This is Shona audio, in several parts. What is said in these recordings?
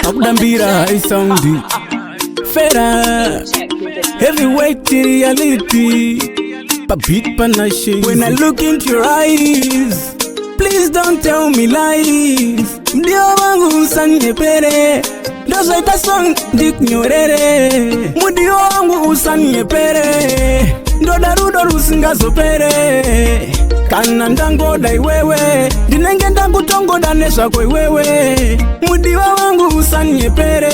Abdambira I sound Fera heavyweight reality Papit panache. When I look into your eyes, please don't tell me lies. Mdio wangu usaniepere, dozo ita song dik nyorere. Mdio wangu usaniepere, ndo darudo rusingazo pere. Kana ndango dai wewe, dinenge ndangu tongo danesha kwe wewe. Mdio wangu usaniepere,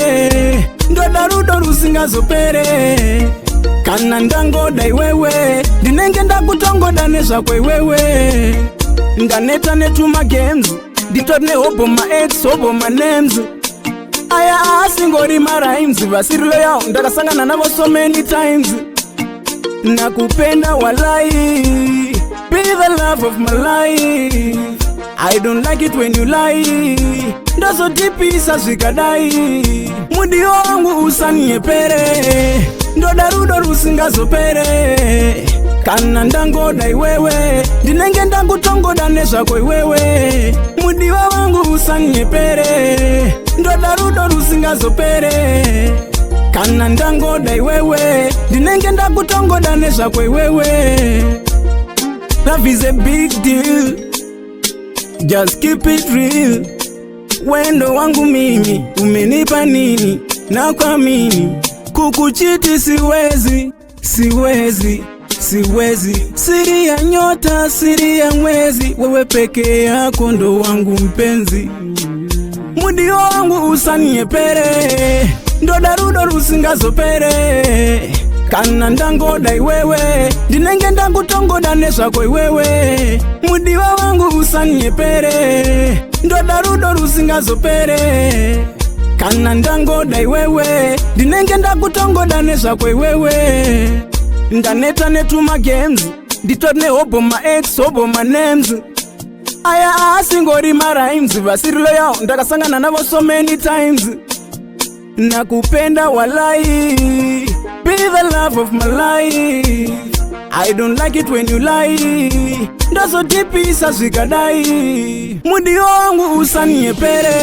ndo darudo rusingazo pere. Kana ndango dai wewe, dinenge ndaku tongo danesha kwe wewe. Nganeta netuma games, ditone obo ma ex, obo ma names. Aya asingori ma rhymes, vasirilo yao ndakasangana navo so many times. Nakupenda walai, be the love of my life. I don't like it when you lie, ndozo tipi sazikadai. Mudi wangu usaniepere, ndo darudo rusingazo pere. Kana ndango dai wewe, dinenge ndangu tongo danesha kwe wewe. Mudi wangu usaniepere, ndo darudo rusingazo pere. Kana ndango dai wewe, dinenge ndangu tongo danesha kwe wewe. Love is a big deal, just keep it real. Wendo wangu mimi, umenipa nini na kuamini. Kukuchiti siwezi, siwezi, siwezi. Siri ya nyota, siri ya mwezi, wewe peke yako ndo wangu mpenzi. Mudi wangu usaniepere, ndo darudo rusingazo pere. Kana ndango dai wewe, dinenge ndangu tongo danesha kwe wewe. Mudi wangu usaniepere, ndo darudo rusingazo pere. Kana ndango dai wewe, dinenge ndaku tongo danesha kwe wewe. Ndaneta netuma games, ditone obo ma ex, obo ma names. Aya asingori ma rhymes, vasirilo yao ndakasangana navo so many times. Nakupenda walai, be the love of my life. I don't like it when you lie, ndozo tipi sazikadai. Mudi wangu usaniepere,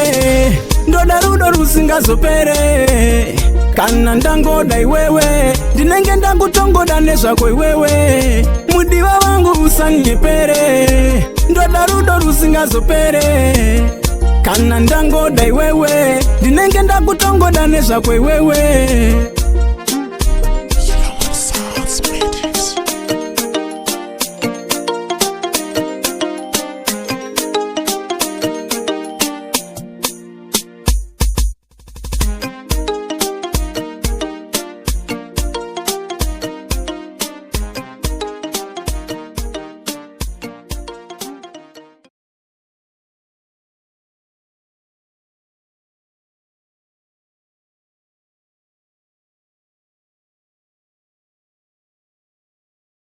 ndo darudo rusingazo pere. Kana ndango dai wewe, dinenge ndangu tongo danesha kwe wewe. Mudi wangu usaniepere, ndo darudo rusingazo pere. Kana ndango dai wewe, dinenge ndaku tongo danesha kwe wewe.